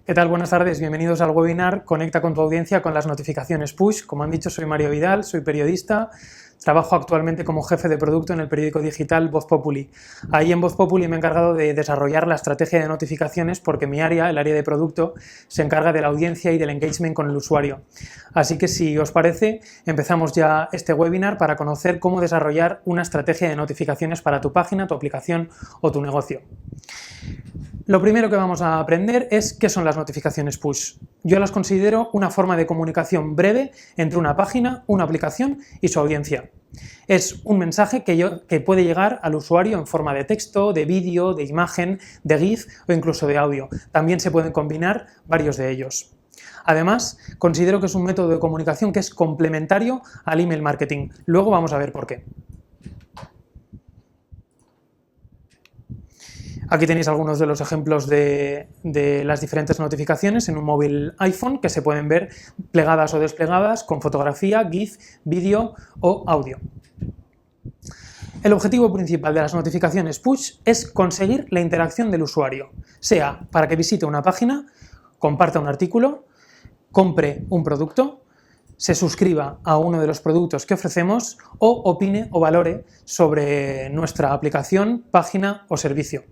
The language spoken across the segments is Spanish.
¿Qué tal? Buenas tardes, bienvenidos al webinar Conecta con tu audiencia con las notificaciones push. Como han dicho, soy Mario Vidal, soy periodista, trabajo actualmente como jefe de producto en el periódico digital Voz Populi. Ahí en Voz Populi me he encargado de desarrollar la estrategia de notificaciones porque mi área, el área de producto, se encarga de la audiencia y del engagement con el usuario. Así que si os parece, empezamos ya este webinar para conocer cómo desarrollar una estrategia de notificaciones para tu página, tu aplicación o tu negocio. Lo primero que vamos a aprender es qué son las notificaciones push. Yo las considero una forma de comunicación breve entre una página, una aplicación y su audiencia. Es un mensaje que puede llegar al usuario en forma de texto, de vídeo, de imagen, de GIF o incluso de audio. También se pueden combinar varios de ellos. Además, considero que es un método de comunicación que es complementario al email marketing. Luego vamos a ver por qué. Aquí tenéis algunos de los ejemplos de las diferentes notificaciones en un móvil iPhone que se pueden ver plegadas o desplegadas con fotografía, GIF, vídeo o audio. El objetivo principal de las notificaciones push es conseguir la interacción del usuario, sea para que visite una página, comparta un artículo, compre un producto, se suscriba a uno de los productos que ofrecemos o opine o valore sobre nuestra aplicación, página o servicio.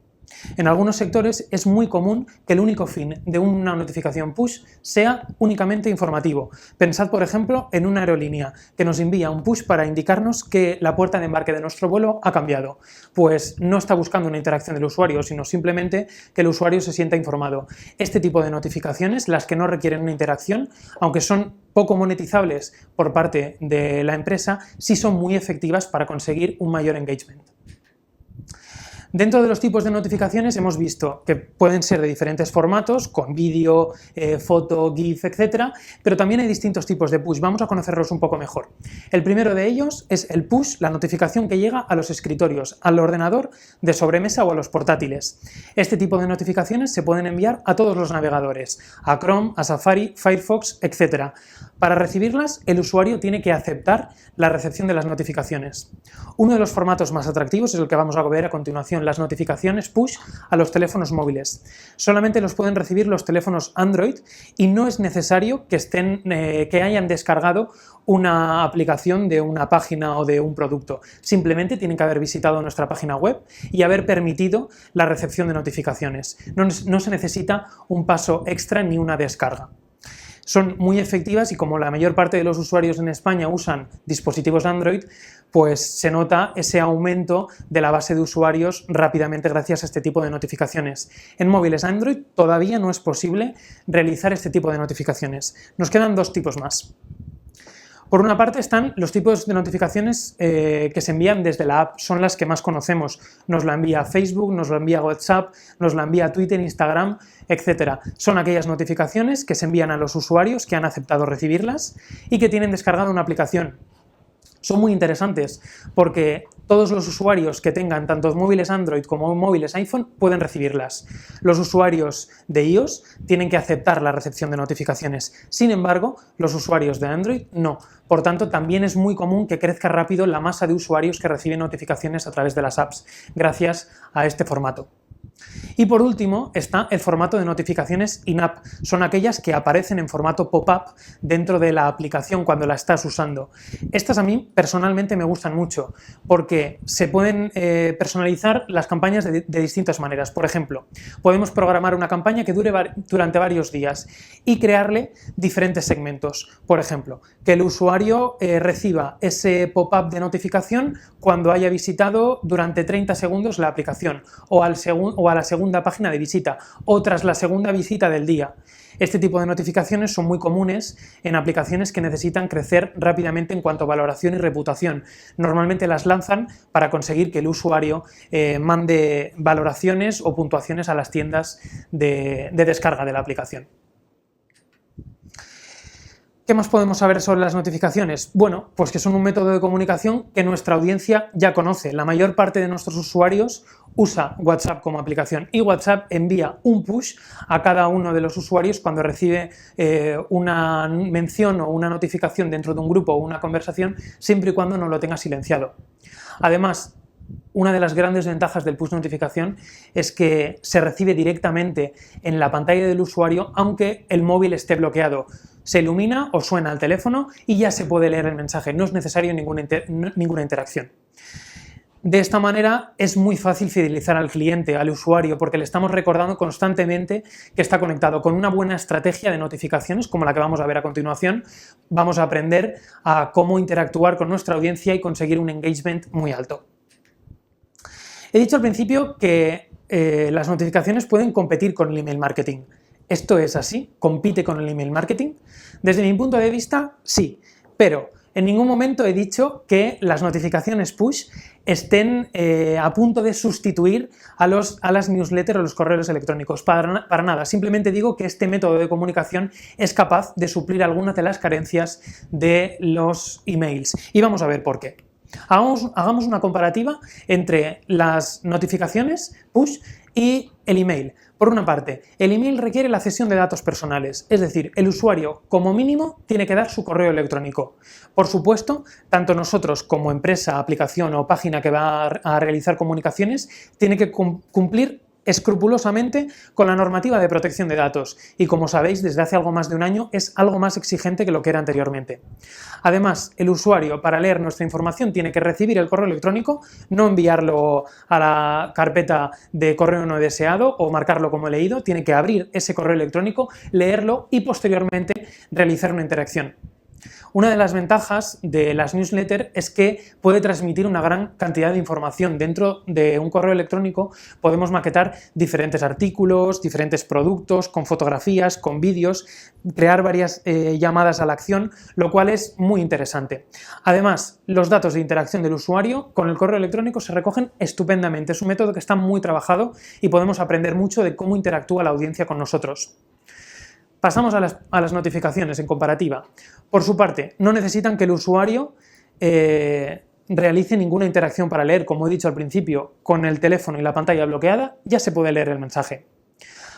En algunos sectores es muy común que el único fin de una notificación push sea únicamente informativo. Pensad, por ejemplo, en una aerolínea que nos envía un push para indicarnos que la puerta de embarque de nuestro vuelo ha cambiado. Pues no está buscando una interacción del usuario, sino simplemente que el usuario se sienta informado. Este tipo de notificaciones, las que no requieren una interacción, aunque son poco monetizables por parte de la empresa, sí son muy efectivas para conseguir un mayor engagement. Dentro de los tipos de notificaciones hemos visto que pueden ser de diferentes formatos, con vídeo, foto, GIF, etc. Pero también hay distintos tipos de push. Vamos a conocerlos un poco mejor. El primero de ellos es el push, la notificación que llega a los escritorios, al ordenador de sobremesa o a los portátiles. Este tipo de notificaciones se pueden enviar a todos los navegadores, a Chrome, a Safari, Firefox, etc. Para recibirlas, el usuario tiene que aceptar la recepción de las notificaciones. Uno de los formatos más atractivos es el que vamos a ver a continuación, las notificaciones push a los teléfonos móviles. Solamente los pueden recibir los teléfonos Android y no es necesario que hayan descargado una aplicación de una página o de un producto. Simplemente tienen que haber visitado nuestra página web y haber permitido la recepción de notificaciones. No se necesita un paso extra ni una descarga. Son muy efectivas y como la mayor parte de los usuarios en España usan dispositivos Android, pues se nota ese aumento de la base de usuarios rápidamente gracias a este tipo de notificaciones. En móviles Android todavía no es posible realizar este tipo de notificaciones. Nos quedan dos tipos más. Por una parte están los tipos de notificaciones que se envían desde la app, son las que más conocemos. Nos la envía Facebook, nos la envía WhatsApp, nos la envía Twitter, Instagram, etc. Son aquellas notificaciones que se envían a los usuarios que han aceptado recibirlas y que tienen descargada una aplicación. Son muy interesantes porque todos los usuarios que tengan tanto móviles Android como móviles iPhone pueden recibirlas. Los usuarios de iOS tienen que aceptar la recepción de notificaciones. Sin embargo, los usuarios de Android no. Por tanto, también es muy común que crezca rápido la masa de usuarios que reciben notificaciones a través de las apps, gracias a este formato. Y por último está el formato de notificaciones in-app. Son aquellas que aparecen en formato pop-up dentro de la aplicación cuando la estás usando. Estas a mí personalmente me gustan mucho porque se pueden personalizar las campañas de distintas maneras. Por ejemplo, podemos programar una campaña que dure durante varios días y crearle diferentes segmentos. Por ejemplo, que el usuario reciba ese pop-up de notificación cuando haya visitado durante 30 segundos la aplicación o a la segunda página de visita o tras la segunda visita del día. Este tipo de notificaciones son muy comunes en aplicaciones que necesitan crecer rápidamente en cuanto a valoración y reputación. Normalmente las lanzan para conseguir que el usuario mande valoraciones o puntuaciones a las tiendas de descarga de la aplicación. ¿Qué más podemos saber sobre las notificaciones? Bueno, pues que son un método de comunicación que nuestra audiencia ya conoce. La mayor parte de nuestros usuarios usa WhatsApp como aplicación y WhatsApp envía un push a cada uno de los usuarios cuando recibe una mención o una notificación dentro de un grupo o una conversación, siempre y cuando no lo tenga silenciado. Además, una de las grandes ventajas del push notificación es que se recibe directamente en la pantalla del usuario aunque el móvil esté bloqueado. Se ilumina o suena el teléfono y ya se puede leer el mensaje, no es necesario ninguna interacción. De esta manera es muy fácil fidelizar al cliente, al usuario, porque le estamos recordando constantemente que está conectado. Con una buena estrategia de notificaciones, como la que vamos a ver a continuación, vamos a aprender a cómo interactuar con nuestra audiencia y conseguir un engagement muy alto. He dicho al principio que las notificaciones pueden competir con el email marketing. ¿Esto es así? ¿Compite con el email marketing? Desde mi punto de vista, sí, pero en ningún momento he dicho que las notificaciones push estén a punto de sustituir a las newsletters o los correos electrónicos. Para nada, simplemente digo que este método de comunicación es capaz de suplir algunas de las carencias de los emails. Y vamos a ver por qué. Hagamos una comparativa entre las notificaciones push y el email. Por una parte, el email requiere la cesión de datos personales, es decir, el usuario como mínimo tiene que dar su correo electrónico. Por supuesto, tanto nosotros como empresa, aplicación o página que va a realizar comunicaciones, tiene que cumplir escrupulosamente con la normativa de protección de datos y, como sabéis, desde hace algo más de un año es algo más exigente que lo que era anteriormente. Además, el usuario, para leer nuestra información, tiene que recibir el correo electrónico, no enviarlo a la carpeta de correo no deseado o marcarlo como leído, tiene que abrir ese correo electrónico, leerlo y posteriormente realizar una interacción. Una de las ventajas de las newsletters es que puede transmitir una gran cantidad de información. Dentro de un correo electrónico podemos maquetar diferentes artículos, diferentes productos, con fotografías, con vídeos, crear varias llamadas a la acción, lo cual es muy interesante. Además, los datos de interacción del usuario con el correo electrónico se recogen estupendamente. Es un método que está muy trabajado y podemos aprender mucho de cómo interactúa la audiencia con nosotros. Pasamos a las notificaciones en comparativa. Por su parte, no necesitan que el usuario realice ninguna interacción para leer. Como he dicho al principio, con el teléfono y la pantalla bloqueada ya se puede leer el mensaje.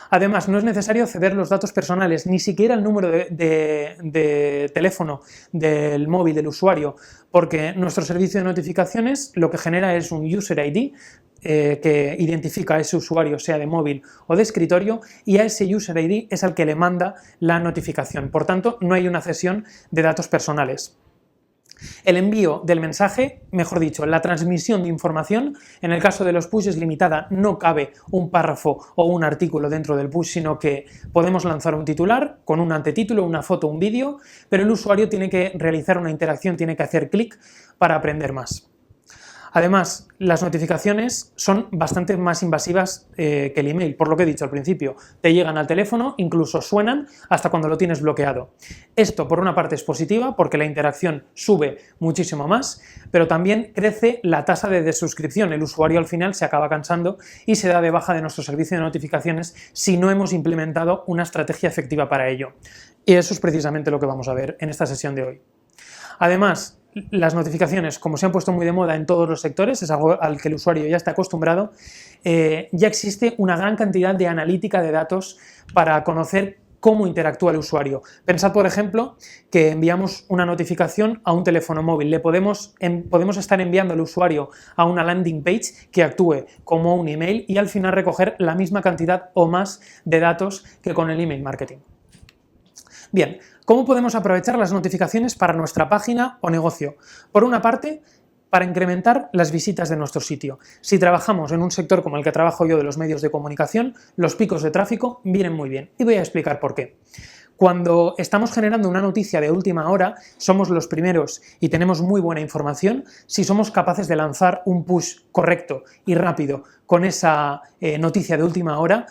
Además, no es necesario ceder los datos personales, ni siquiera el número de teléfono del móvil del usuario, porque nuestro servicio de notificaciones lo que genera es un User ID que identifica a ese usuario, sea de móvil o de escritorio, y a ese User ID es al que le manda la notificación. Por tanto, no hay una cesión de datos personales. El envío del mensaje, mejor dicho, la transmisión de información, en el caso de los push es limitada, no cabe un párrafo o un artículo dentro del push, sino que podemos lanzar un titular con un antetítulo, una foto, un vídeo, pero el usuario tiene que realizar una interacción, tiene que hacer clic para aprender más. Además, las notificaciones son bastante más invasivas que el email, por lo que he dicho al principio. Te llegan al teléfono, incluso suenan hasta cuando lo tienes bloqueado. Esto, por una parte, es positiva porque la interacción sube muchísimo más, pero también crece la tasa de desuscripción. El usuario al final se acaba cansando y se da de baja de nuestro servicio de notificaciones si no hemos implementado una estrategia efectiva para ello. Y eso es precisamente lo que vamos a ver en esta sesión de hoy. Además, las notificaciones, como se han puesto muy de moda en todos los sectores, es algo al que el usuario ya está acostumbrado, ya existe una gran cantidad de analítica de datos para conocer cómo interactúa el usuario. Pensad, por ejemplo, que enviamos una notificación a un teléfono móvil. Podemos estar enviando al usuario a una landing page que actúe como un email y al final recoger la misma cantidad o más de datos que con el email marketing. Bien, ¿cómo podemos aprovechar las notificaciones para nuestra página o negocio? Por una parte, para incrementar las visitas de nuestro sitio. Si trabajamos en un sector como el que trabajo yo de los medios de comunicación, los picos de tráfico vienen muy bien y voy a explicar por qué. Cuando estamos generando una noticia de última hora, somos los primeros y tenemos muy buena información. Si somos capaces de lanzar un push correcto y rápido con esa noticia de última hora,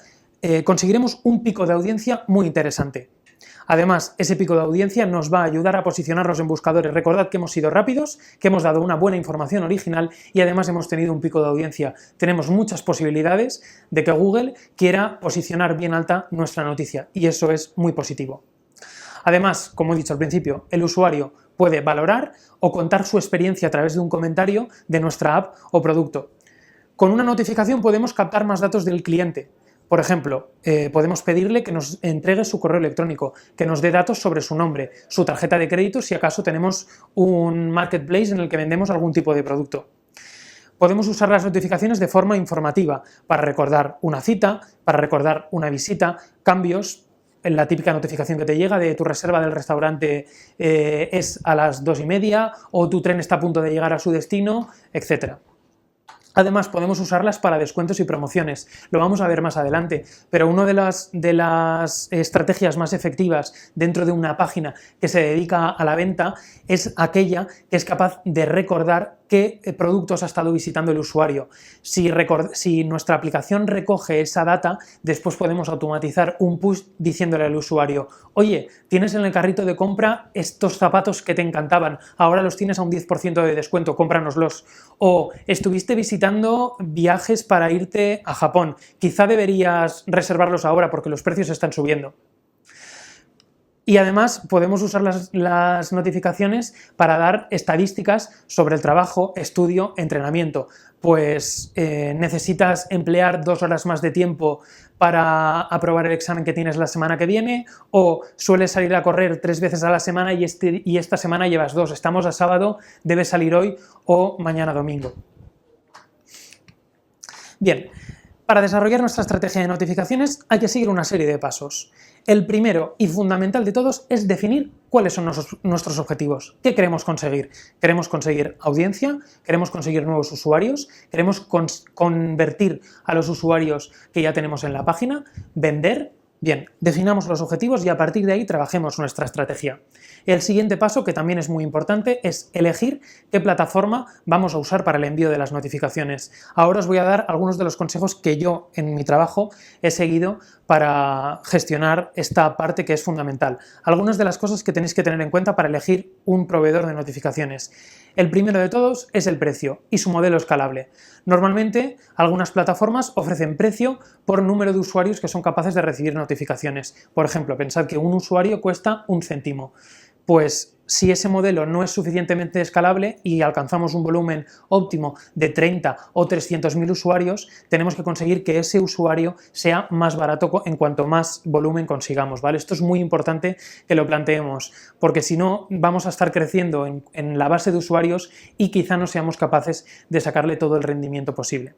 conseguiremos un pico de audiencia muy interesante. Además, ese pico de audiencia nos va a ayudar a posicionarnos en buscadores. Recordad que hemos sido rápidos, que hemos dado una buena información original y además hemos tenido un pico de audiencia. Tenemos muchas posibilidades de que Google quiera posicionar bien alta nuestra noticia y eso es muy positivo. Además, como he dicho al principio, el usuario puede valorar o contar su experiencia a través de un comentario de nuestra app o producto. Con una notificación podemos captar más datos del cliente. Por ejemplo, podemos pedirle que nos entregue su correo electrónico, que nos dé datos sobre su nombre, su tarjeta de crédito si acaso tenemos un marketplace en el que vendemos algún tipo de producto. Podemos usar las notificaciones de forma informativa, para recordar una cita, para recordar una visita, cambios. La típica notificación que te llega de tu reserva del restaurante es a las 2:30 o tu tren está a punto de llegar a su destino, etc. Además, podemos usarlas para descuentos y promociones, lo vamos a ver más adelante, pero una de las estrategias más efectivas dentro de una página que se dedica a la venta es aquella que es capaz de recordar qué productos ha estado visitando el usuario. Si nuestra aplicación recoge esa data, después podemos automatizar un push diciéndole al usuario: oye, tienes en el carrito de compra estos zapatos que te encantaban, ahora los tienes a un 10% de descuento, cómpranoslos. O estuviste visitando viajes para irte a Japón, quizá deberías reservarlos ahora porque los precios están subiendo. Y además podemos usar las notificaciones para dar estadísticas sobre el trabajo, estudio, entrenamiento. Pues necesitas emplear 2 horas más de tiempo para aprobar el examen que tienes la semana que viene, o sueles salir a correr 3 veces a la semana y esta semana llevas 2, estamos a sábado, debes salir hoy o mañana domingo. Bien, para desarrollar nuestra estrategia de notificaciones hay que seguir una serie de pasos. El primero y fundamental de todos es definir cuáles son nuestros objetivos. ¿Qué queremos conseguir? ¿Queremos conseguir audiencia? ¿Queremos conseguir nuevos usuarios? ¿Queremos convertir a los usuarios que ya tenemos en la página? ¿Vender? Bien, definamos los objetivos y a partir de ahí trabajemos nuestra estrategia. El siguiente paso, que también es muy importante, es elegir qué plataforma vamos a usar para el envío de las notificaciones. Ahora os voy a dar algunos de los consejos que yo en mi trabajo he seguido para gestionar esta parte que es fundamental. Algunas de las cosas que tenéis que tener en cuenta para elegir un proveedor de notificaciones. El primero de todos es el precio y su modelo escalable. Normalmente, algunas plataformas ofrecen precio por número de usuarios que son capaces de recibir notificaciones. Por ejemplo, pensad que un usuario cuesta 1 céntimo. Pues si ese modelo no es suficientemente escalable y alcanzamos un volumen óptimo de 30 o 300.000 usuarios, tenemos que conseguir que ese usuario sea más barato en cuanto más volumen consigamos, ¿vale? Esto es muy importante que lo planteemos, porque si no vamos a estar creciendo en la base de usuarios y quizá no seamos capaces de sacarle todo el rendimiento posible.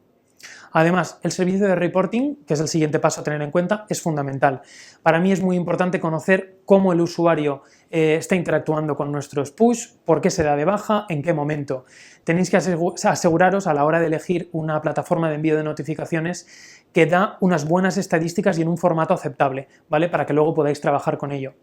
Además, el servicio de reporting, que es el siguiente paso a tener en cuenta, es fundamental. Para mí es muy importante conocer cómo el usuario está interactuando con nuestros push, por qué se da de baja, en qué momento. Tenéis que aseguraros a la hora de elegir una plataforma de envío de notificaciones que da unas buenas estadísticas y en un formato aceptable, ¿vale? Para que luego podáis trabajar con ello.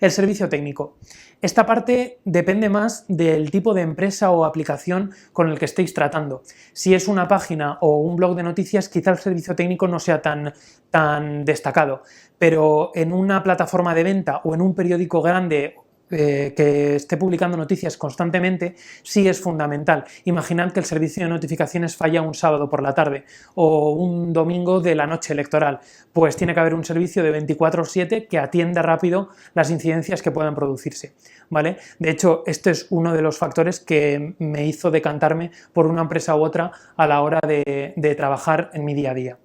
El servicio técnico. Esta parte depende más del tipo de empresa o aplicación con el que estéis tratando. Si es una página o un blog de noticias, quizá el servicio técnico no sea tan destacado, pero en una plataforma de venta o en un periódico grande que esté publicando noticias constantemente, sí es fundamental. Imaginad que el servicio de notificaciones falla un sábado por la tarde o un domingo de la noche electoral, pues tiene que haber un servicio de 24/7 que atienda rápido las incidencias que puedan producirse, ¿vale? De hecho, este es uno de los factores que me hizo decantarme por una empresa u otra a la hora de trabajar en mi día a día.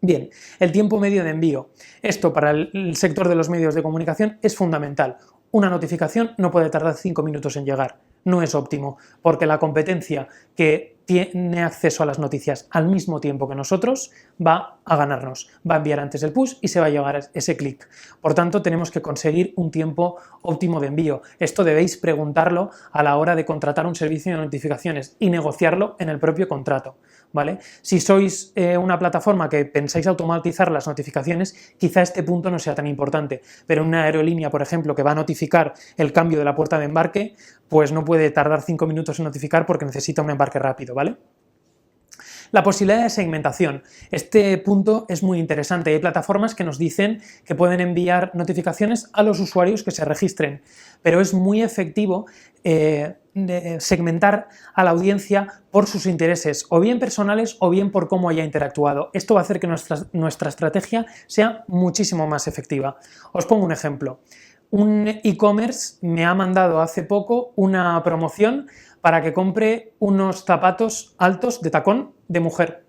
Bien, el tiempo medio de envío. Esto para el sector de los medios de comunicación es fundamental. Una notificación no puede tardar 5 minutos en llegar, no es óptimo, porque la competencia que tiene acceso a las noticias al mismo tiempo que nosotros va a ganarnos, va a enviar antes el push y se va a llegar ese clic. Por tanto, tenemos que conseguir un tiempo óptimo de envío. Esto debéis preguntarlo a la hora de contratar un servicio de notificaciones y negociarlo en el propio contrato, ¿vale? Si sois una plataforma que pensáis automatizar las notificaciones, quizá este punto no sea tan importante, pero una aerolínea, por ejemplo, que va a notificar el cambio de la puerta de embarque, pues no puede tardar 5 minutos en notificar porque necesita un embarque rápido, ¿vale? La posibilidad de segmentación. Este punto es muy interesante. Hay plataformas que nos dicen que pueden enviar notificaciones a los usuarios que se registren, pero es muy efectivo segmentar a la audiencia por sus intereses, o bien personales o bien por cómo haya interactuado. Esto va a hacer que nuestra estrategia sea muchísimo más efectiva. Os pongo un ejemplo. Un e-commerce me ha mandado hace poco una promoción para que compre unos zapatos altos de tacón de mujer.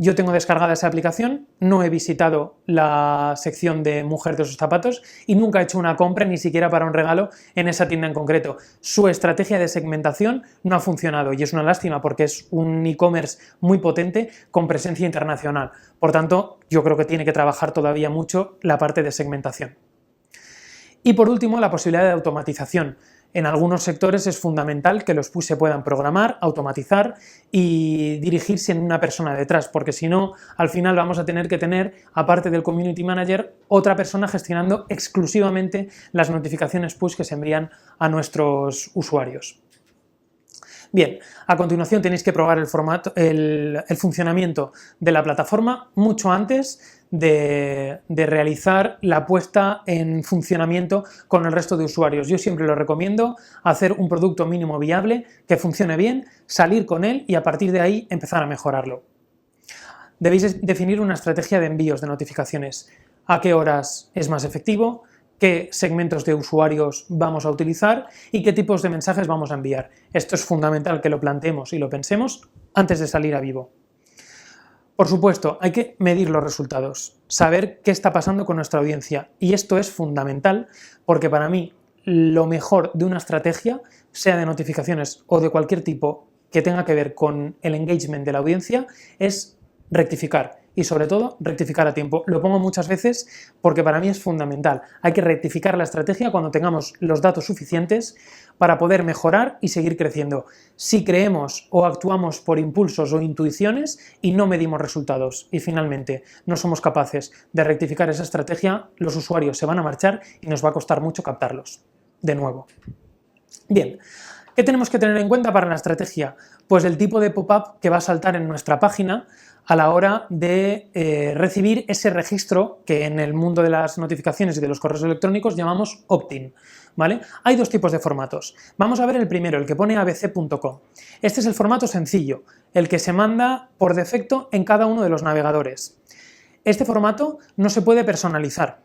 Yo tengo descargada esa aplicación, no he visitado la sección de mujer de sus zapatos y nunca he hecho una compra ni siquiera para un regalo en esa tienda en concreto. Su estrategia de segmentación no ha funcionado y es una lástima porque es un e-commerce muy potente con presencia internacional. Por tanto, yo creo que tiene que trabajar todavía mucho la parte de segmentación. Y por último, la posibilidad de automatización. En algunos sectores es fundamental que los push se puedan programar, automatizar y dirigirse en una persona detrás, porque si no, al final vamos a tener que tener, aparte del Community Manager, otra persona gestionando exclusivamente las notificaciones push que se envían a nuestros usuarios. Bien, a continuación tenéis que probar el funcionamiento de la plataforma mucho antes de realizar la puesta en funcionamiento con el resto de usuarios. Yo siempre lo recomiendo hacer un producto mínimo viable que funcione bien, salir con él y a partir de ahí empezar a mejorarlo. Debéis definir una estrategia de envíos de notificaciones. ¿A qué horas es más efectivo? ¿Qué segmentos de usuarios vamos a utilizar y qué tipos de mensajes vamos a enviar? Esto es fundamental que lo planteemos y lo pensemos antes de salir a vivo. Por supuesto, hay que medir los resultados, saber qué está pasando con nuestra audiencia y esto es fundamental porque para mí lo mejor de una estrategia, sea de notificaciones o de cualquier tipo que tenga que ver con el engagement de la audiencia, es rectificar y sobre todo rectificar a tiempo. Lo pongo muchas veces porque para mí es fundamental. Hay que rectificar la estrategia cuando tengamos los datos suficientes para poder mejorar y seguir creciendo. Si creemos o actuamos por impulsos o intuiciones y no medimos resultados y finalmente no somos capaces de rectificar esa estrategia, los usuarios se van a marchar y nos va a costar mucho captarlos. De nuevo. Bien. ¿Qué tenemos que tener en cuenta para la estrategia? Pues el tipo de pop-up que va a saltar en nuestra página a la hora de recibir ese registro que en el mundo de las notificaciones y de los correos electrónicos llamamos opt-in, ¿vale? Hay dos tipos de formatos. Vamos a ver el primero, el que pone abc.com. Este es el formato sencillo, el que se manda por defecto en cada uno de los navegadores. Este formato no se puede personalizar.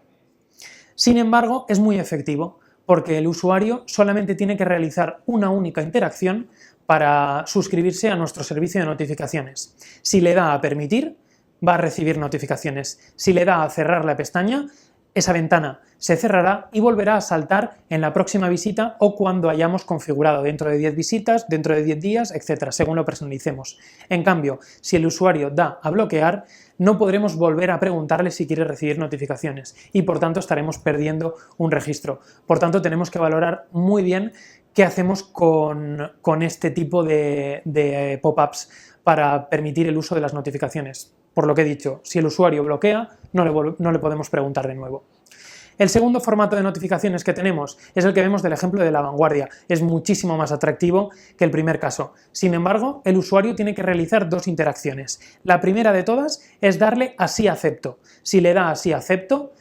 Sin embargo, es muy efectivo, porque el usuario solamente tiene que realizar una única interacción para suscribirse a nuestro servicio de notificaciones. Si le da a permitir, va a recibir notificaciones. Si le da a cerrar la pestaña, esa ventana se cerrará y volverá a saltar en la próxima visita o cuando hayamos configurado dentro de 10 visitas, dentro de 10 días, etc., según lo personalicemos. En cambio, si el usuario da a bloquear, no podremos volver a preguntarle si quiere recibir notificaciones y por tanto estaremos perdiendo un registro. Por tanto, tenemos que valorar muy bien qué hacemos con este tipo de pop-ups para permitir el uso de las notificaciones. Por lo que he dicho, si el usuario bloquea, no le podemos preguntar de nuevo. El segundo formato de notificaciones que tenemos es el que vemos del ejemplo de La Vanguardia. Es muchísimo más atractivo que el primer caso. Sin embargo, el usuario tiene que realizar dos interacciones. La primera de todas es darle a sí acepto. Si le da a sí acepto,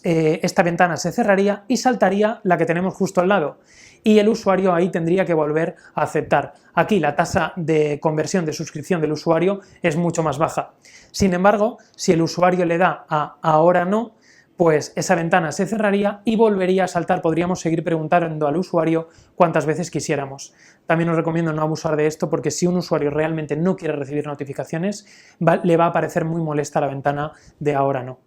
esta ventana se cerraría y saltaría la que tenemos justo al lado. Y el usuario ahí tendría que volver a aceptar. Aquí la tasa de conversión de suscripción del usuario es mucho más baja. Sin embargo, si el usuario le da a ahora no, pues esa ventana se cerraría y volvería a saltar. Podríamos seguir preguntando al usuario cuantas veces quisiéramos. También os recomiendo no abusar de esto porque si un usuario realmente no quiere recibir notificaciones, le va a parecer muy molesta la ventana de ahora no.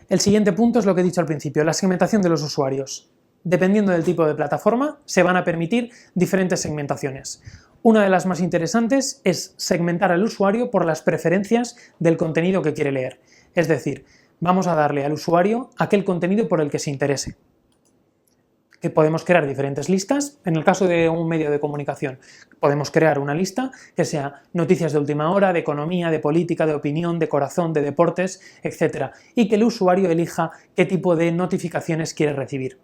El siguiente punto es lo que he dicho al principio, la segmentación de los usuarios. Dependiendo del tipo de plataforma, se van a permitir diferentes segmentaciones. Una de las más interesantes es segmentar al usuario por las preferencias del contenido que quiere leer. Es decir, vamos a darle al usuario aquel contenido por el que se interese. Que podemos crear diferentes listas. En el caso de un medio de comunicación, podemos crear una lista que sea noticias de última hora, de economía, de política, de opinión, de corazón, de deportes, etc. Y que el usuario elija qué tipo de notificaciones quiere recibir.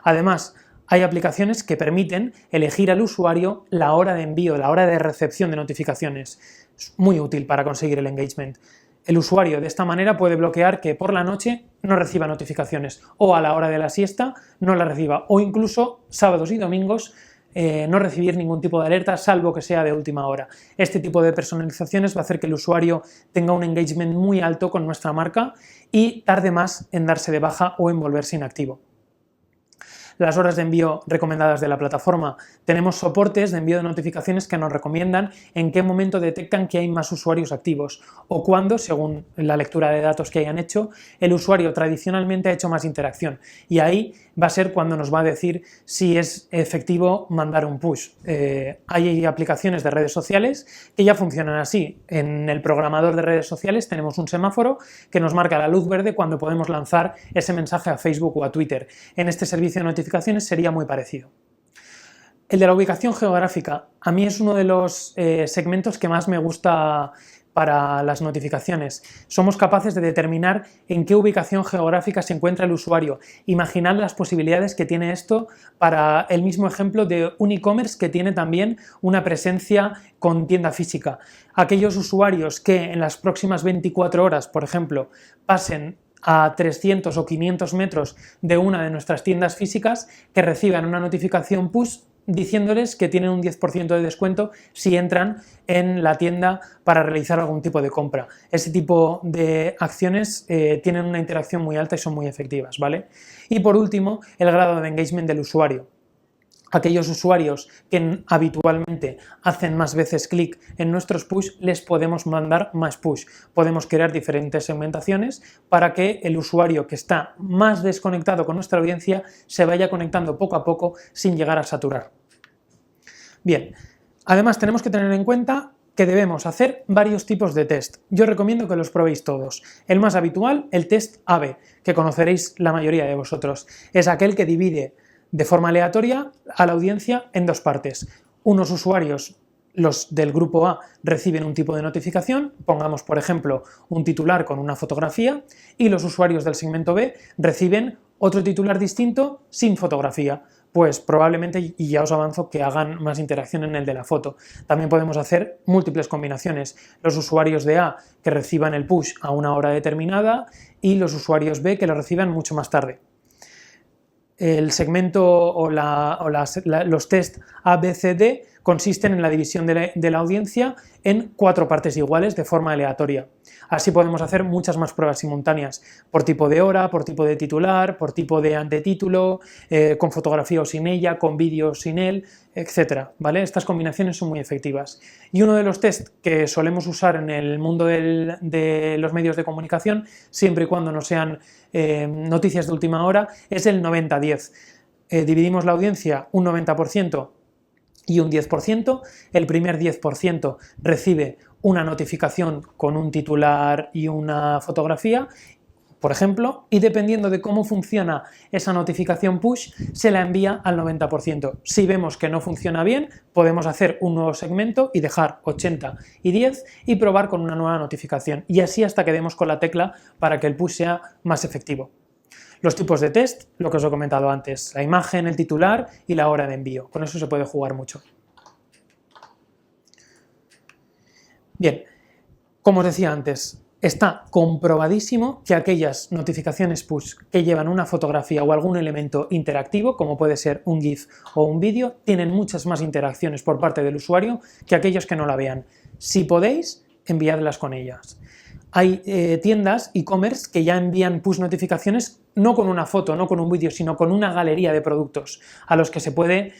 Además, hay aplicaciones que permiten elegir al usuario la hora de envío, la hora de recepción de notificaciones. Es muy útil para conseguir el engagement. El usuario de esta manera puede bloquear que por la noche no reciba notificaciones o a la hora de la siesta no la reciba o incluso sábados y domingos no recibir ningún tipo de alerta salvo que sea de última hora. Este tipo de personalizaciones va a hacer que el usuario tenga un engagement muy alto con nuestra marca y tarde más en darse de baja o en volverse inactivo. las horas de envío recomendadas de la plataforma. Tenemos soportes de envío de notificaciones que nos recomiendan en qué momento detectan que hay más usuarios activos o cuándo, según la lectura de datos que hayan hecho, el usuario tradicionalmente ha hecho más interacción. Y ahí va a ser cuando nos va a decir si es efectivo mandar un push. Hay aplicaciones de redes sociales que ya funcionan así. En el programador de redes sociales tenemos un semáforo que nos marca la luz verde cuando podemos lanzar ese mensaje a Facebook o a Twitter. En este servicio de notificaciones sería muy parecido. El de la ubicación geográfica, a mí es uno de los segmentos que más me gusta para las notificaciones. Somos capaces de determinar en qué ubicación geográfica se encuentra el usuario. Imaginad las posibilidades que tiene esto para el mismo ejemplo de un e-commerce que tiene también una presencia con tienda física. Aquellos usuarios que en las próximas 24 horas, por ejemplo, pasen a 300 o 500 metros de una de nuestras tiendas físicas, que reciban una notificación push diciéndoles que tienen un 10% de descuento si entran en la tienda para realizar algún tipo de compra. Ese tipo de acciones tienen una interacción muy alta y son muy efectivas, ¿vale? Y por último, el grado de engagement del usuario. Aquellos usuarios que habitualmente hacen más veces clic en nuestros push, les podemos mandar más push. Podemos crear diferentes segmentaciones para que el usuario que está más desconectado con nuestra audiencia se vaya conectando poco a poco sin llegar a saturar. Bien, además tenemos que tener en cuenta que debemos hacer varios tipos de test. Yo recomiendo que los probéis todos. El más habitual, el test AB, que conoceréis la mayoría de vosotros. Es aquel que divide de forma aleatoria a la audiencia en dos partes. Unos usuarios, los del grupo A, reciben un tipo de notificación, pongamos por ejemplo un titular con una fotografía, y los usuarios del segmento B reciben otro titular distinto sin fotografía. Pues probablemente, y ya os avanzo, que hagan más interacción en el de la foto. También podemos hacer múltiples combinaciones. Los usuarios de A que reciban el push a una hora determinada y los usuarios B que lo reciban mucho más tarde. El segmento o los test A, B, C, D consisten en la división de la audiencia en 4 partes iguales de forma aleatoria. Así podemos hacer muchas más pruebas simultáneas, por tipo de hora, por tipo de titular, por tipo de antetítulo, con fotografía o sin ella, con vídeo o sin él, etc. ¿Vale? Estas combinaciones son muy efectivas. Y uno de los test que solemos usar en el mundo de los medios de comunicación, siempre y cuando no sean noticias de última hora, es el 90-10. Dividimos la audiencia un 90% y un 10%, el primer 10% recibe una notificación con un titular y una fotografía, por ejemplo, y dependiendo de cómo funciona esa notificación push, se la envía al 90%. Si vemos que no funciona bien, podemos hacer un nuevo segmento y dejar 80 y 10 y probar con una nueva notificación, y así hasta que demos con la tecla para que el push sea más efectivo. Los tipos de test, lo que os he comentado antes, la imagen, el titular y la hora de envío. Con eso se puede jugar mucho. Bien, como os decía antes, está comprobadísimo que aquellas notificaciones push que llevan una fotografía o algún elemento interactivo, como puede ser un GIF o un vídeo, tienen muchas más interacciones por parte del usuario que aquellos que no la vean. Si podéis, enviadlas con ellas. Hay tiendas e-commerce que ya envían push notificaciones no con una foto, no con un vídeo, sino con una galería de productos a los que se puede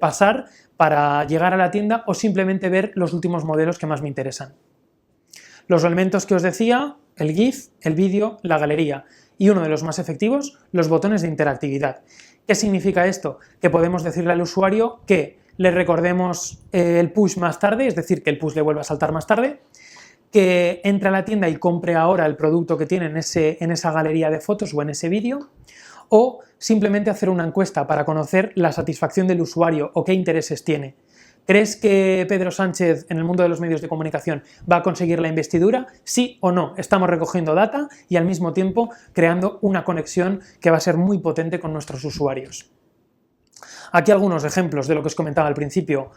pasar para llegar a la tienda o simplemente ver los últimos modelos que más me interesan. Los elementos que os decía, el GIF, el vídeo, la galería y uno de los más efectivos, los botones de interactividad. ¿Qué significa esto? Que podemos decirle al usuario que le recordemos el push más tarde, es decir, que el push le vuelva a saltar más tarde, que entre a la tienda y compre ahora el producto que tiene en esa galería de fotos o en ese vídeo, o simplemente hacer una encuesta para conocer la satisfacción del usuario o qué intereses tiene. ¿Crees que Pedro Sánchez, en el mundo de los medios de comunicación, va a conseguir la investidura? ¿Sí o no? Estamos recogiendo data y al mismo tiempo creando una conexión que va a ser muy potente con nuestros usuarios. Aquí algunos ejemplos de lo que os comentaba al principio.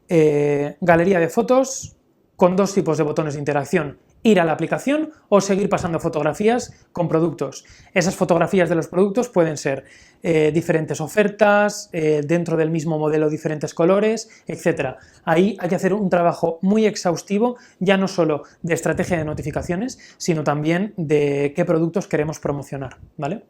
Galería de fotos con 2 tipos de botones de interacción. Ir a la aplicación o seguir pasando fotografías con productos. Esas fotografías de los productos pueden ser diferentes ofertas, dentro del mismo modelo diferentes colores, etc. Ahí hay que hacer un trabajo muy exhaustivo, ya no solo de estrategia de notificaciones, sino también de qué productos queremos promocionar, ¿vale?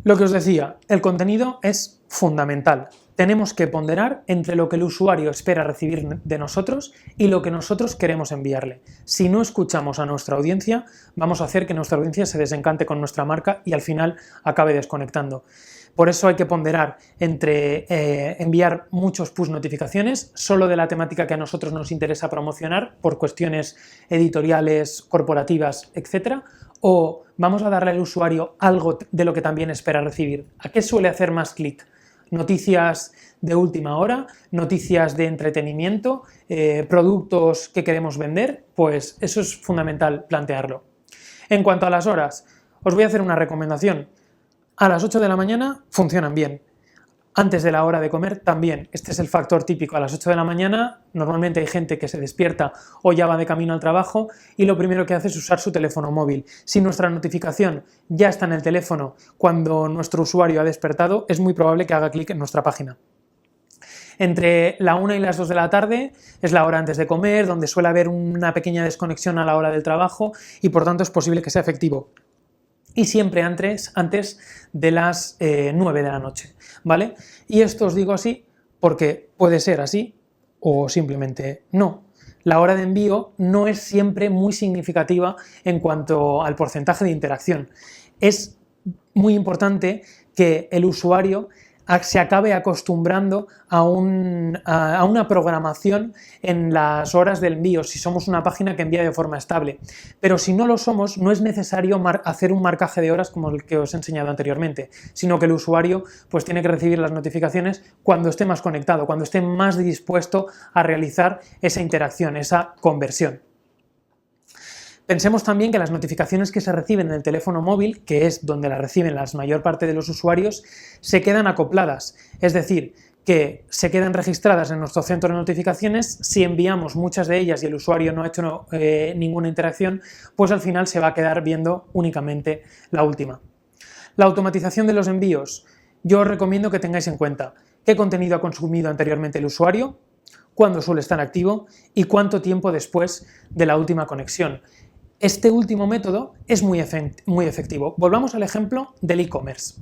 Lo que os decía, el contenido es fundamental. Tenemos que ponderar entre lo que el usuario espera recibir de nosotros y lo que nosotros queremos enviarle. Si no escuchamos a nuestra audiencia, vamos a hacer que nuestra audiencia se desencante con nuestra marca y al final acabe desconectando. Por eso hay que ponderar entre enviar muchos push notificaciones, solo de la temática que a nosotros nos interesa promocionar por cuestiones editoriales, corporativas, etc. O vamos a darle al usuario algo de lo que también espera recibir. ¿A qué suele hacer más clic? Noticias de última hora, noticias de entretenimiento, productos que queremos vender, pues eso es fundamental plantearlo. En cuanto a las horas, os voy a hacer una recomendación. A las 8 de la mañana funcionan bien. Antes de la hora de comer también. Este es el factor típico. A las 8 de la mañana normalmente hay gente que se despierta o ya va de camino al trabajo y lo primero que hace es usar su teléfono móvil. Si nuestra notificación ya está en el teléfono cuando nuestro usuario ha despertado, es muy probable que haga clic en nuestra página. Entre la 1 y las 2 de la tarde es la hora antes de comer, donde suele haber una pequeña desconexión a la hora del trabajo y por tanto es posible que sea efectivo. Y siempre antes de las 9 de la noche, ¿vale? Y esto os digo así porque puede ser así o simplemente no. La hora de envío no es siempre muy significativa en cuanto al porcentaje de interacción. Es muy importante que el usuario se acabe acostumbrando a una programación en las horas del envío, si somos una página que envía de forma estable. Pero si no lo somos, no es necesario hacer un marcaje de horas como el que os he enseñado anteriormente, sino que el usuario pues, tiene que recibir las notificaciones cuando esté más conectado, cuando esté más dispuesto a realizar esa interacción, esa conversión. Pensemos también que las notificaciones que se reciben en el teléfono móvil, que es donde las reciben la mayor parte de los usuarios, se quedan acopladas, es decir, que se quedan registradas en nuestro centro de notificaciones. Si enviamos muchas de ellas y el usuario no ha hecho ninguna interacción, pues al final se va a quedar viendo únicamente la última. La automatización de los envíos. Yo os recomiendo que tengáis en cuenta qué contenido ha consumido anteriormente el usuario, cuándo suele estar activo y cuánto tiempo después de la última conexión. Este último método es muy efectivo. Volvamos al ejemplo del e-commerce.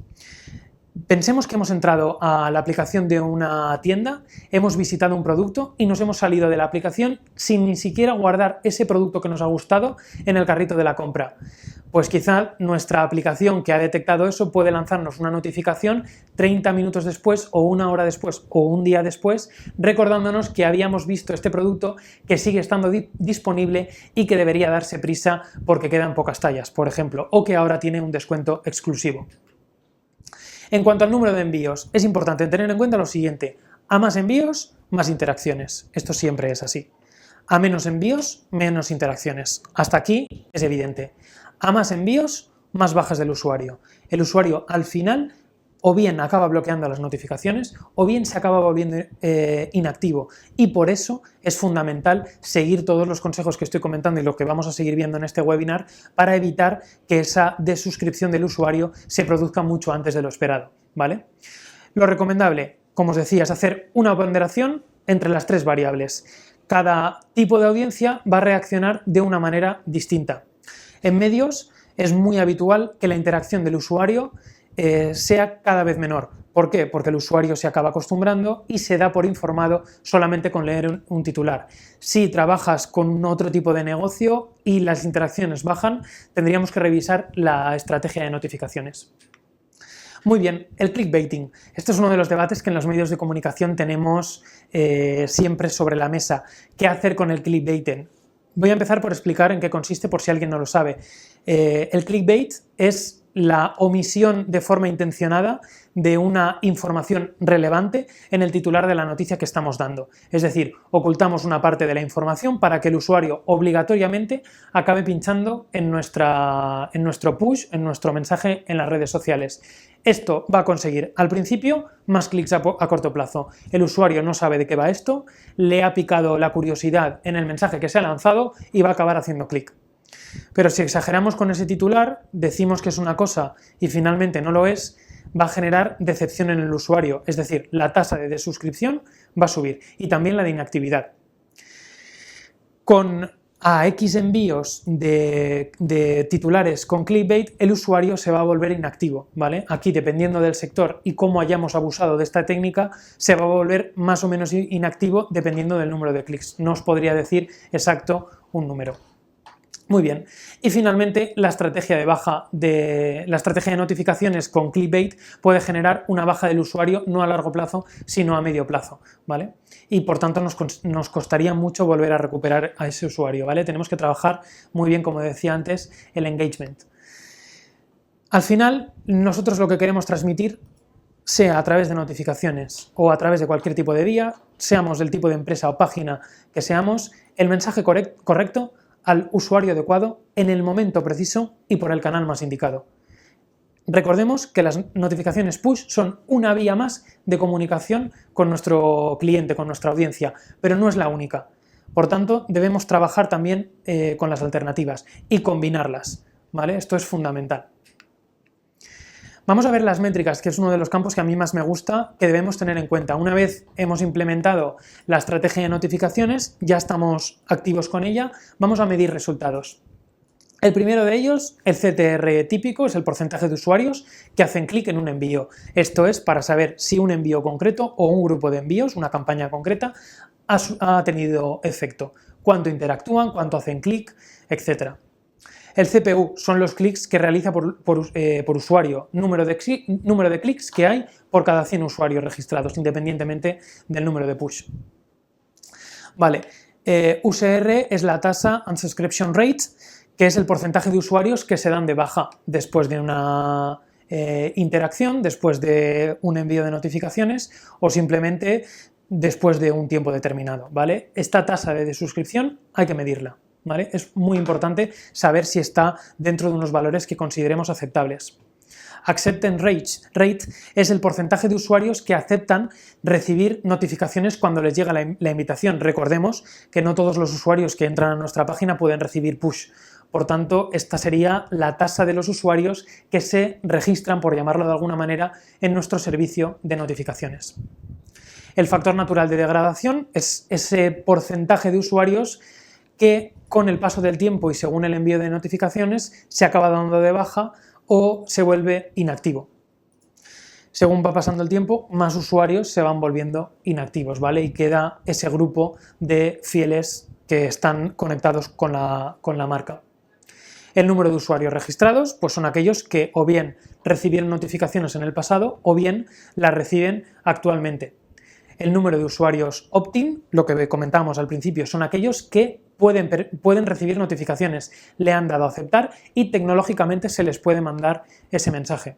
Pensemos que hemos entrado a la aplicación de una tienda, hemos visitado un producto y nos hemos salido de la aplicación sin ni siquiera guardar ese producto que nos ha gustado en el carrito de la compra. Pues quizá nuestra aplicación que ha detectado eso puede lanzarnos una notificación 30 minutos después o una hora después o un día después, recordándonos que habíamos visto este producto, que sigue estando disponible y que debería darse prisa porque quedan pocas tallas, por ejemplo, o que ahora tiene un descuento exclusivo. En cuanto al número de envíos, es importante tener en cuenta lo siguiente: a más envíos, más interacciones. Esto siempre es así. A menos envíos, menos interacciones. Hasta aquí es evidente. A más envíos, más bajas del usuario. El usuario al final o bien acaba bloqueando las notificaciones o bien se acaba volviendo inactivo, y por eso es fundamental seguir todos los consejos que estoy comentando y lo que vamos a seguir viendo en este webinar para evitar que esa desuscripción del usuario se produzca mucho antes de lo esperado, ¿vale? Lo recomendable, como os decía, es hacer una ponderación entre las tres variables. Cada tipo de audiencia va a reaccionar de una manera distinta. En medios es muy habitual que la interacción del usuario sea cada vez menor. ¿Por qué? Porque el usuario se acaba acostumbrando y se da por informado solamente con leer un titular. Si trabajas con otro tipo de negocio y las interacciones bajan, tendríamos que revisar la estrategia de notificaciones. Muy bien, el clickbaiting. Este es uno de los debates que en los medios de comunicación tenemos siempre sobre la mesa. ¿Qué hacer con el clickbaiting? Voy a empezar por explicar en qué consiste por si alguien no lo sabe. El clickbait es la omisión de forma intencionada de una información relevante en el titular de la noticia que estamos dando. Es decir, ocultamos una parte de la información para que el usuario obligatoriamente acabe pinchando en nuestro push, en nuestro mensaje en las redes sociales. Esto va a conseguir, al principio, más clics a corto plazo. El usuario no sabe de qué va esto, le ha picado la curiosidad en el mensaje que se ha lanzado y va a acabar haciendo clic. Pero si exageramos con ese titular, decimos que es una cosa y finalmente no lo es, va a generar decepción en el usuario, es decir, la tasa de desuscripción va a subir y también la de inactividad. Con a X envíos de titulares con clickbait, el usuario se va a volver inactivo, ¿vale? Aquí, dependiendo del sector y cómo hayamos abusado de esta técnica, se va a volver más o menos inactivo dependiendo del número de clics. No os podría decir exacto un número. Muy bien, y finalmente la estrategia de notificaciones con clickbait puede generar una baja del usuario no a largo plazo, sino a medio plazo, ¿vale? Y por tanto nos costaría mucho volver a recuperar a ese usuario, ¿vale? Tenemos que trabajar muy bien, como decía antes, el engagement. Al final, nosotros lo que queremos transmitir, sea a través de notificaciones o a través de cualquier tipo de vía, seamos del tipo de empresa o página que seamos, el mensaje correcto al usuario adecuado en el momento preciso y por el canal más indicado. Recordemos que las notificaciones push son una vía más de comunicación con nuestro cliente, con nuestra audiencia, pero no es la única. Por tanto, debemos trabajar también con las alternativas y combinarlas, ¿vale? Esto es fundamental. Vamos a ver las métricas, que es uno de los campos que a mí más me gusta, que debemos tener en cuenta. Una vez hemos implementado la estrategia de notificaciones, ya estamos activos con ella, vamos a medir resultados. El primero de ellos, el CTR típico, es el porcentaje de usuarios que hacen clic en un envío. Esto es para saber si un envío concreto o un grupo de envíos, una campaña concreta, ha tenido efecto. Cuánto interactúan, cuánto hacen clic, etc. El CPU son los clics que realiza por usuario, número de clics que hay por cada 100 usuarios registrados, independientemente del número de push. Vale, USR es la tasa Unsubscription Rate, que es el porcentaje de usuarios que se dan de baja después de una interacción, después de un envío de notificaciones o simplemente después de un tiempo determinado, ¿vale? Esta tasa de desuscripción hay que medirla, ¿vale? Es muy importante saber si está dentro de unos valores que consideremos aceptables. Acceptance Rate es el porcentaje de usuarios que aceptan recibir notificaciones cuando les llega la invitación. Recordemos que no todos los usuarios que entran a nuestra página pueden recibir push. Por tanto, esta sería la tasa de los usuarios que se registran, por llamarlo de alguna manera, en nuestro servicio de notificaciones. El factor natural de degradación es ese porcentaje de usuarios que con el paso del tiempo y según el envío de notificaciones se acaba dando de baja o se vuelve inactivo. Según va pasando el tiempo, más usuarios se van volviendo inactivos, ¿vale? Y queda ese grupo de fieles que están conectados con la marca. El número de usuarios registrados, pues son aquellos que o bien recibieron notificaciones en el pasado o bien las reciben actualmente. El número de usuarios opt-in, lo que comentábamos al principio, son aquellos que pueden recibir notificaciones, le han dado a aceptar y tecnológicamente se les puede mandar ese mensaje.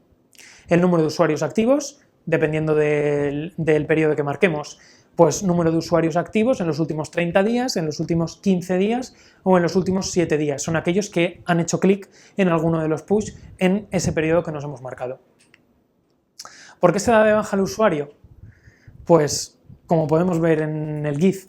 El número de usuarios activos, dependiendo del periodo que marquemos, pues número de usuarios activos en los últimos 30 días, en los últimos 15 días o en los últimos 7 días. Son aquellos que han hecho clic en alguno de los push en ese periodo que nos hemos marcado. ¿Por qué se da de baja al usuario? Pues, como podemos ver en el GIF,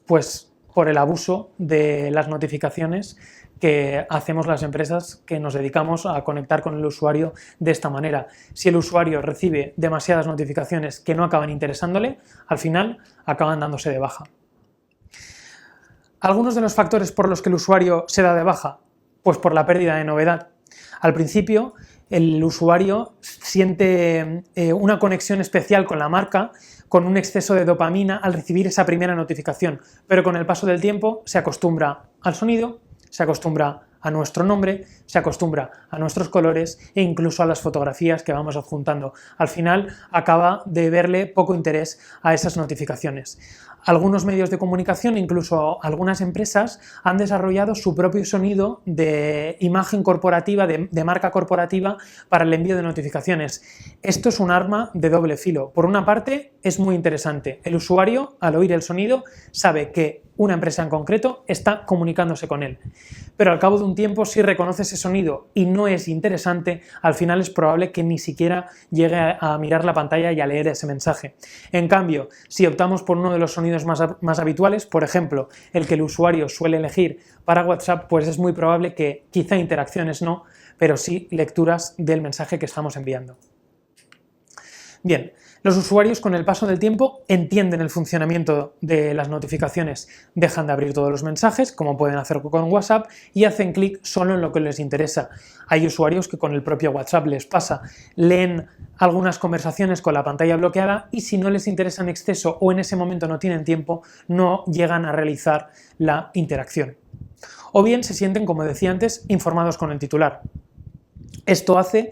pues por el abuso de las notificaciones que hacemos las empresas que nos dedicamos a conectar con el usuario de esta manera. Si el usuario recibe demasiadas notificaciones que no acaban interesándole, al final acaban dándose de baja. ¿Algunos de los factores por los que el usuario se da de baja? Pues por la pérdida de novedad. Al principio, el usuario siente una conexión especial con la marca, con un exceso de dopamina al recibir esa primera notificación, pero con el paso del tiempo se acostumbra al sonido, se acostumbra a nuestro nombre, se acostumbra a nuestros colores e incluso a las fotografías que vamos adjuntando. Al final acaba de verle poco interés a esas notificaciones. Algunos medios de comunicación, incluso algunas empresas, han desarrollado su propio sonido de imagen corporativa, de marca corporativa para el envío de notificaciones. Esto es un arma de doble filo. Por una parte, es muy interesante. El usuario, al oír el sonido, sabe que una empresa en concreto está comunicándose con él. Pero al cabo de un tiempo, si reconoce ese sonido y no es interesante, al final es probable que ni siquiera llegue a mirar la pantalla y a leer ese mensaje. En cambio, si optamos por uno de los sonidos más habituales, por ejemplo, el que el usuario suele elegir para WhatsApp, pues es muy probable que quizá interacciones no, pero sí lecturas del mensaje que estamos enviando. Bien, los usuarios con el paso del tiempo entienden el funcionamiento de las notificaciones, dejan de abrir todos los mensajes, como pueden hacer con WhatsApp, y hacen clic solo en lo que les interesa. Hay usuarios que con el propio WhatsApp les pasa, leen algunas conversaciones con la pantalla bloqueada y si no les interesa en exceso o en ese momento no tienen tiempo, no llegan a realizar la interacción. O bien se sienten, como decía antes, informados con el titular. Esto hace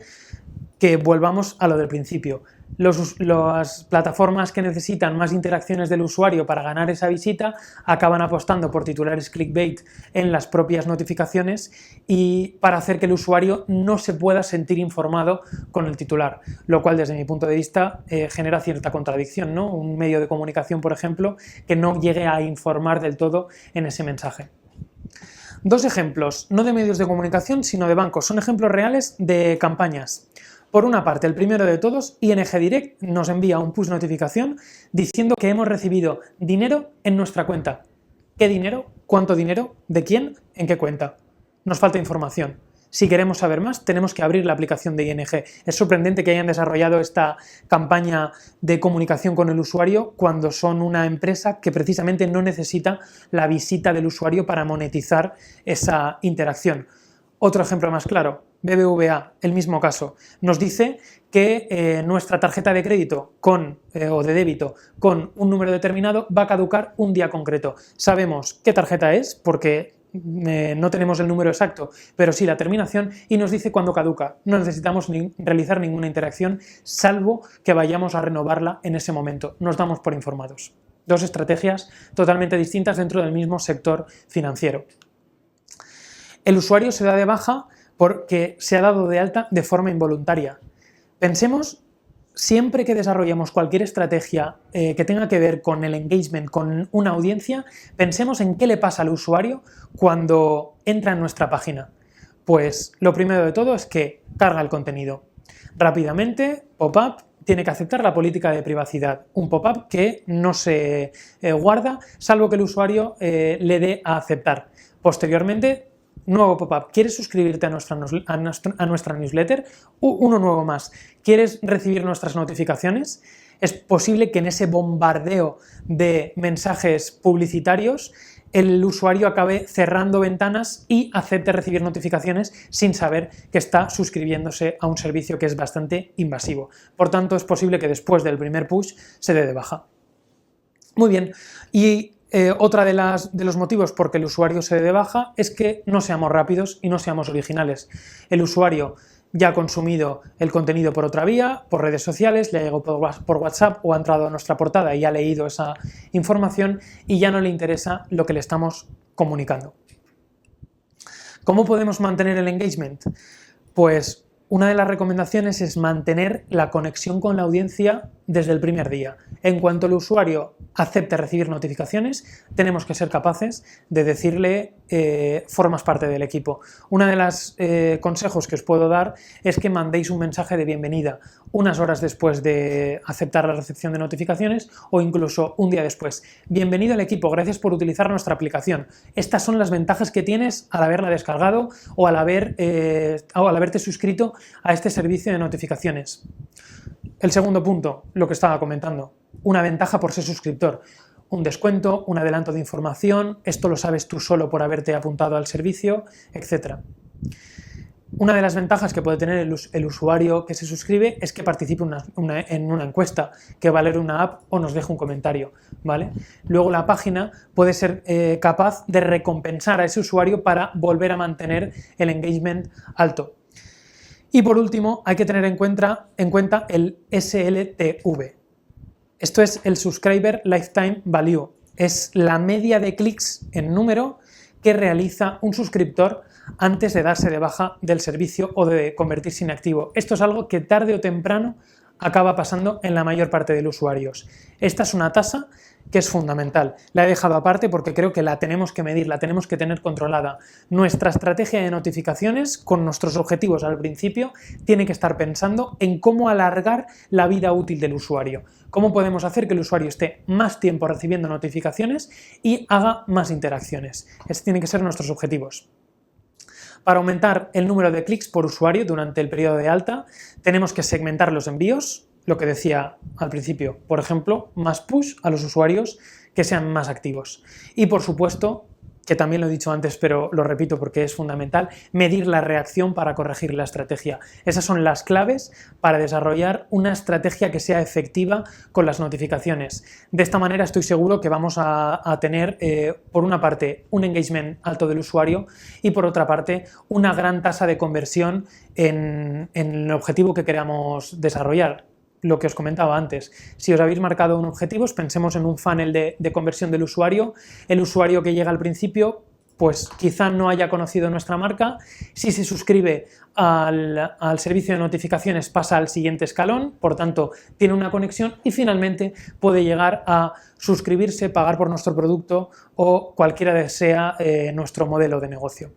que volvamos a lo del principio. Las plataformas que necesitan más interacciones del usuario para ganar esa visita acaban apostando por titulares clickbait en las propias notificaciones y para hacer que el usuario no se pueda sentir informado con el titular, lo cual desde mi punto de vista genera cierta contradicción, ¿no? Un medio de comunicación, por ejemplo, que no llegue a informar del todo en ese mensaje. Dos ejemplos, no de medios de comunicación, sino de bancos. Son ejemplos reales de campañas. Por una parte, el primero de todos, ING Direct nos envía un push notificación diciendo que hemos recibido dinero en nuestra cuenta. ¿Qué dinero? ¿Cuánto dinero? ¿De quién? ¿En qué cuenta? Nos falta información. Si queremos saber más, tenemos que abrir la aplicación de ING. Es sorprendente que hayan desarrollado esta campaña de comunicación con el usuario cuando son una empresa que precisamente no necesita la visita del usuario para monetizar esa interacción. Otro ejemplo más claro, BBVA, el mismo caso, nos dice que nuestra tarjeta de crédito o de débito con un número determinado va a caducar un día concreto. Sabemos qué tarjeta es porque no tenemos el número exacto, pero sí la terminación y nos dice cuándo caduca. No necesitamos realizar ninguna interacción, salvo que vayamos a renovarla en ese momento. Nos damos por informados. Dos estrategias totalmente distintas dentro del mismo sector financiero. El usuario se da de baja porque se ha dado de alta de forma involuntaria. Pensemos, siempre que desarrollemos cualquier estrategia que tenga que ver con el engagement, con una audiencia, pensemos en qué le pasa al usuario cuando entra en nuestra página. Pues lo primero de todo es que carga el contenido. Rápidamente, pop-up, tiene que aceptar la política de privacidad. Un pop-up que no se guarda, salvo que el usuario le dé a aceptar. Posteriormente, nuevo pop-up. ¿Quieres suscribirte a nuestra newsletter? Uno nuevo más. ¿Quieres recibir nuestras notificaciones? Es posible que en ese bombardeo de mensajes publicitarios el usuario acabe cerrando ventanas y acepte recibir notificaciones sin saber que está suscribiéndose a un servicio que es bastante invasivo. Por tanto, es posible que después del primer push se dé de baja. Muy bien. Y otra de los motivos por que el usuario se dé de baja es que no seamos rápidos y no seamos originales. El usuario ya ha consumido el contenido por otra vía, por redes sociales, le ha llegado por WhatsApp o ha entrado a nuestra portada y ha leído esa información y ya no le interesa lo que le estamos comunicando. ¿Cómo podemos mantener el engagement? Pues una de las recomendaciones es mantener la conexión con la audiencia desde el primer día. En cuanto el usuario acepte recibir notificaciones, tenemos que ser capaces de decirle formas parte del equipo. Uno de los consejos que os puedo dar es que mandéis un mensaje de bienvenida unas horas después de aceptar la recepción de notificaciones o incluso un día después. Bienvenido al equipo, gracias por utilizar nuestra aplicación. Estas son las ventajas que tienes al haberla descargado o al haberte suscrito a este servicio de notificaciones. El segundo punto, lo que estaba comentando, una ventaja por ser suscriptor. Un descuento, un adelanto de información, esto lo sabes tú solo por haberte apuntado al servicio, etc. Una de las ventajas que puede tener el usuario que se suscribe es que participe en una encuesta, que va a leer una app o nos deje un comentario, ¿vale? Luego la página puede ser capaz de recompensar a ese usuario para volver a mantener el engagement alto. Y por último, hay que tener en cuenta el SLTV. Esto es el Subscriber Lifetime Value. Es la media de clics en número que realiza un suscriptor antes de darse de baja del servicio o de convertirse en inactivo. Esto es algo que tarde o temprano acaba pasando en la mayor parte de los usuarios. Esta es una tasa que es fundamental. La he dejado aparte porque creo que la tenemos que medir, la tenemos que tener controlada. Nuestra estrategia de notificaciones, con nuestros objetivos al principio, tiene que estar pensando en cómo alargar la vida útil del usuario. Cómo podemos hacer que el usuario esté más tiempo recibiendo notificaciones y haga más interacciones. Estos tienen que ser nuestros objetivos. Para aumentar el número de clics por usuario durante el periodo de alta, tenemos que segmentar los envíos. lo que decía al principio, por ejemplo, más push a los usuarios que sean más activos. Y por supuesto, que también lo he dicho antes, pero lo repito porque es fundamental, medir la reacción para corregir la estrategia. Esas son las claves para desarrollar una estrategia que sea efectiva con las notificaciones. De esta manera estoy seguro que vamos a tener, por una parte, un engagement alto del usuario y por otra parte, una gran tasa de conversión en el objetivo que queramos desarrollar. Lo que os comentaba antes, si os habéis marcado un objetivo, pensemos en un funnel de conversión del usuario. El usuario que llega al principio, pues quizá no haya conocido nuestra marca. Si se suscribe al servicio de notificaciones, pasa al siguiente escalón, por tanto tiene una conexión y finalmente puede llegar a suscribirse, pagar por nuestro producto o cualquiera sea nuestro modelo de negocio.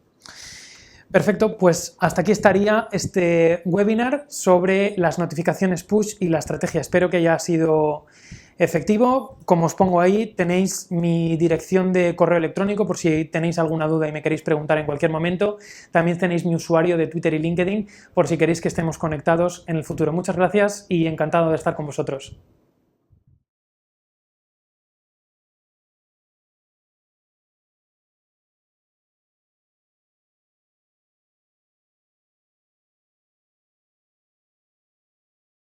Perfecto, pues hasta aquí estaría este webinar sobre las notificaciones push y la estrategia. Espero que haya sido efectivo. Como os pongo ahí, tenéis mi dirección de correo electrónico por si tenéis alguna duda y me queréis preguntar en cualquier momento. También tenéis mi usuario de Twitter y LinkedIn por si queréis que estemos conectados en el futuro. Muchas gracias y encantado de estar con vosotros.